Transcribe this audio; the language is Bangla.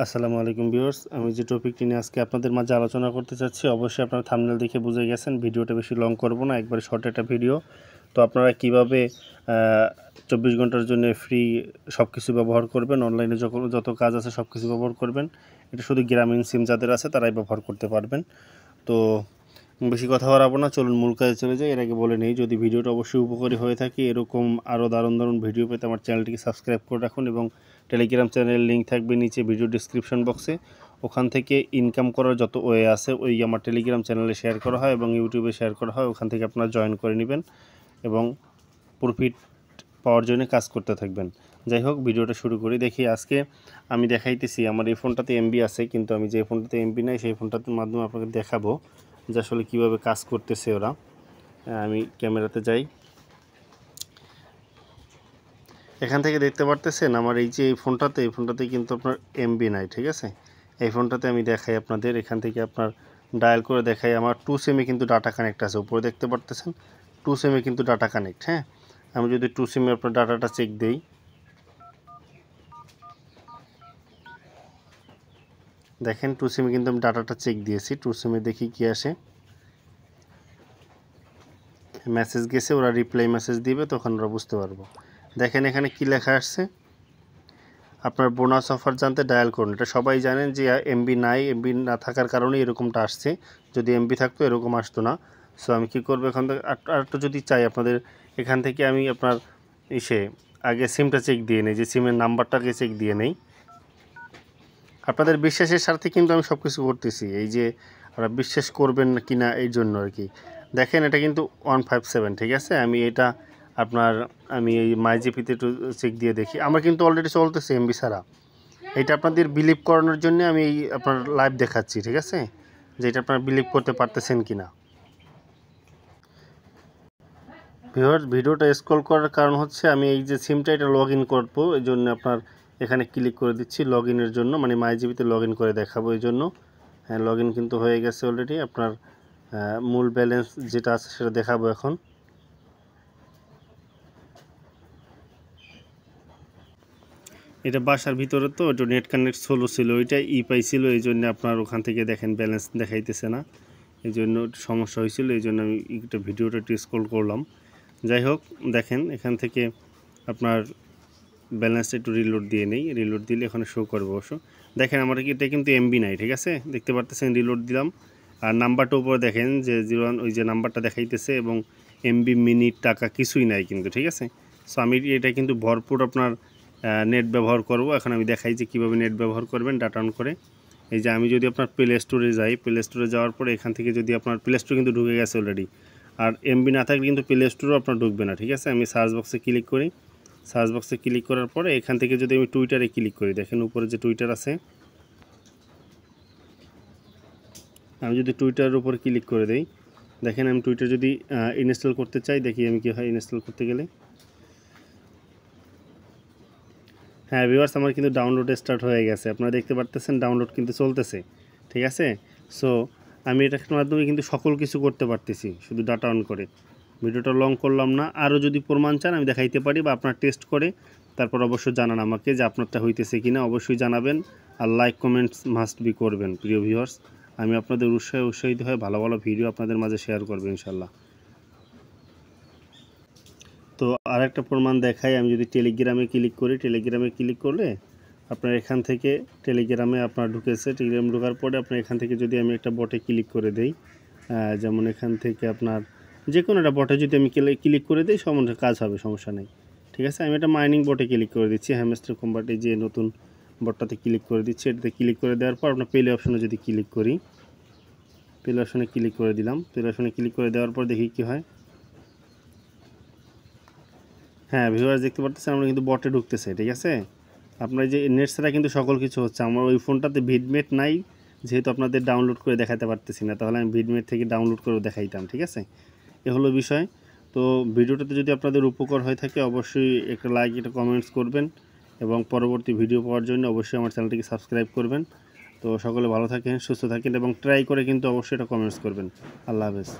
আসসালামু আলাইকুম ভিউয়ার্স, আমি যে টপিকটি নিয়ে আজকে আপনাদের মাঝে আলোচনা করতে চাচ্ছি, অবশ্যই আপনারা থাম্বনেল দেখে বুঝে গেছেন। ভিডিওটা বেশি লং করব না, একবারে শর্ট একটা ভিডিও। তো আপনারা কিভাবে 24 ঘন্টার জন্য ফ্রি সব কিছু ব্যবহার করবেন, অনলাইনে যত কাজ আছে সব কিছু ব্যবহার করবেন। এটা শুধু গ্রামীণ সিম যাদের আছে তারাই ব্যবহার করতে পারবেন। তো বেশি কথা বাড়াবো না, চলুন মূল কাজে চলে যাই। এর আগে বলে নেই, যদি ভিডিওটা অবশ্যই উপকারী হয়ে থাকে, এরকম আরও দারুণ ভিডিও পেতে আমার চ্যানেলটিকে সাবস্ক্রাইব করে রাখুন এবং টেলিগ্রাম চ্যানেলের লিঙ্ক থাকবে নিচে ভিডিও ডিসক্রিপশন বক্সে। ওখান থেকে ইনকাম করার যত ওয়ে আছে ওই আমার টেলিগ্রাম চ্যানেলে শেয়ার করা হয় এবং ইউটিউবে শেয়ার করা হয়। ওখান থেকে আপনারা জয়েন করে নেবেন এবং প্রফিট পাওয়ার জন্য কাজ করতে থাকবেন। যাই হোক, ভিডিওটা শুরু করি। দেখি আজকে আমি দেখাইতেছি আমার এই ফোনটাতে এমবি আছে, কিন্তু আমি যে ফোনটাতে এমবি নাই সেই ফোনটার মাধ্যমে আপনাকে দেখাবো যে আসলে কীভাবে কাজ করতেছে ওরা। আমি ক্যামেরাতে যাই। এখান থেকে দেখতে পারতেছেন আমার এই যে এই ফোনটাতে কিন্তু আপনার এমবি নাই, ঠিক আছে। এই ফোনটাতে আমি দেখাই আপনাদের, এখান থেকে আপনার ডায়াল করে দেখাই। আমার 2 সিমে কিন্তু ডাটা কানেক্ট আছে, উপরে দেখতে পারতেছেন 2 সিমে কিন্তু ডাটা কানেক্ট। হ্যাঁ, আমি যদি 2 সিমে আপনার ডাটাটা চেক দেই, দেখেন 2 সিমে কিন্তু আমি ডাটাটা চেক দিয়েছি। 2 সিমে দেখি কি আসে। মেসেজ গেছে, ওরা রিপ্লাই মেসেজ দিবে, তখন ওরা বুঝতে পারবো। দেখেন এখানে কি লেখা আসছে, আপনার বোনাস অফার জানতে ডায়াল করুন। এটা সবাই জানেন যে এমবি নাই, এমবি না থাকার কারণে এরকমটা আসছে। যদি এমবি থাকতো এরকম আসতো না। সো আমি কী করবো, এখান থেকে আরেকটু যদি চাই আপনাদের, এখান থেকে আমি আপনার আগে সিমটা চেক দিয়ে নেই, যে সিমের নাম্বারটাকে চেক দিয়ে নেই। আপনাদের বিশ্বাসের স্বার্থে কিন্তু আমি সব কিছু করতেছি, এই যে আপনারা বিশ্বাস করবেন কি না এই জন্য আর কি। দেখেন এটা কিন্তু 157, ঠিক আছে। আমি এই মাইজিপিতে একটু চেক দিয়ে দেখি, আমার কিন্তু অলরেডি চলতেছে এমবি ছাড়া। এটা আপনাদের বিলিভ করানোর জন্য আমি এই আপনার লাইভ দেখাচ্ছি, ঠিক আছে, যে এটা আপনারা বিলিভ করতে পারতেছেন কি না। ভিডিওটা স্ক্রল করার কারণ হচ্ছে আমি এই যে সিমটা এটা লগ ইন করবো, এই জন্য আপনার এখানে ক্লিক করে দিচ্ছি লগ ইনের জন্য, মানে মাইজিবিতে লগ ইন করে দেখাবো এই জন্য। হ্যাঁ, লগ ইন কিন্তু হয়ে গেছে অলরেডি। আপনার মূল ব্যালেন্স যেটা আছে সেটা দেখাবো এখন। এটা বাসার ভিতরে তো একটু নেট কানেক্ট স্লো ছিল, ওইটা পাইছিল, এই জন্য আপনার ওখান থেকে দেখেন ব্যালেন্স দেখাইতেছে না, এই জন্য সমস্যা হয়েছিল। এই জন্য আমি একটা ভিডিওটা একটু স্ক্রল করলাম। যাই হোক, দেখেন এখান থেকে আপনার ব্যালেন্সটা একটু রিলোড দিয়ে নেই, রিলোড দিলে এখানে শো করবে অবশ্য। দেখেন আমার এটা কিন্তু এমবি নাই, ঠিক আছে, দেখতে পারতেছেন। রিলোড দিলাম আর নাম্বারটা উপরে দেখেন যে 01, ওই যে নাম্বারটা দেখাইতেছে, এবং এমবি মিনিট টাকা কিছুই নাই কিন্তু, ঠিক আছে। সো আমি এটা কিন্তু ভরপুর আপনার নেট ব্যবহার করব। এখন আমি দেখাই যে কীভাবে নেট ব্যবহার করবেন ডাটা অন করে। এই যে আমি যদি আপনার প্লে স্টোরে যাই, প্লে স্টোরে যাওয়ার পরে এখান থেকে যদি আপনার প্লে স্টোর কিন্তু ঢুকে গেছে অলরেডি, আর এমবি না থাকলে কিন্তু প্লে স্টোরও আপনার ঢুকবে না, ঠিক আছে। আমি সার্চ বক্সে ক্লিক করি, সার্চ বক্সে ক্লিক করার পরে এখান থেকে যদি আমি টুইটারে ক্লিক করি, দেখেন উপরে যে টুইটার আছে, আমি যদি টুইটারের উপর ক্লিক করে দেই, দেখেন আমি টুইটার যদি ইনস্টল করতে চাই, দেখি আমি কী হয় ইনস্টল করতে গেলে। হ্যাঁ ভিউয়ার্স, আমার কিন্তু ডাউনলোড স্টার্ট হয়ে গেছে, আপনারা দেখতে পারতেছেন ডাউনলোড কিন্তু চলতেছে, ঠিক আছে। সো আমি এটার মাধ্যমে কিন্তু সকল কিছু করতে পারতেছি শুধু ডাটা অন করে। ভিডিওটা লং করলাম না, আরও যদি প্রমাণ চান আমি দেখাইতে পারি, বা আপনার টেস্ট করে তারপর অবশ্যই জানান আমাকে যে আপনারটা হইতেছে কিনা, অবশ্যই জানাবেন। আর লাইক কমেন্টস মাস্ট বি করবেন প্রিয় ভিউয়ার্স। আমি আপনাদের উৎসাহিত হয়ে ভালো ভিডিও আপনাদের মাঝে শেয়ার করবো ইনশাল্লাহ। তো আরেকটা প্রমাণ দেখাই, আমি যদি টেলিগ্রামে ক্লিক করি, টেলিগ্রামে ক্লিক করলে আপনার এখান থেকে টেলিগ্রামে আপনার ঢুকেছে, টেলিগ্রাম ঢোকার পরে আপনার এখান থেকে যদি আমি একটা বটে ক্লিক করে দেই, যেমন এখান থেকে আপনার যে কোনো একটা বটে যদি আমি ক্লিক করে দিই, সম্বন্ধে কাজ হবে, সমস্যা নেই, ঠিক আছে। আমি একটা মাইনিং বটে ক্লিক করে দিচ্ছি, হ্যামস্টার কম্বাটে যে নতুন বটটাতে ক্লিক করে দিচ্ছি। এটাতে ক্লিক করে দেওয়ার পর আপনার পেলে অপশনে যদি ক্লিক করি, পেলে অপশনে ক্লিক করে দিলাম, পেলে অপশনে ক্লিক করে দেওয়ার পর দেখি কী হয়। হ্যাঁ ভিউয়ার্স, দেখতে পারতেছেন আমরা কিন্তু বটে ঢুকতেছে, ঠিক আছে। আপনার যে নেট ছাড়া কিন্তু সকল কিছু হচ্ছে। আমার ওই ফোনটাতে ভিডমেট নাই, যেহেতু আপনাদের ডাউনলোড করে দেখাতে পারতেছি না, তাহলে আমি ভিডমেট থেকে ডাউনলোড করে দেখাইতাম, ঠিক আছে। এ হলো বিষয়। তো ভিডিওটাতে যদি আপনাদের উপকার হয়ে থাকে, অবশ্যই একটা লাইক, একটা কমেন্টস করবেন, এবং পরবর্তী ভিডিও পাওয়ার জন্য অবশ্যই আমার চ্যানেলটিকে সাবস্ক্রাইব করবেন। তো সকলে ভালো থাকেন, সুস্থ থাকেন, এবং ট্রাই করে কিন্তু অবশ্যই এটা কমেন্টস করবেন। আল্লাহ হাফেজ।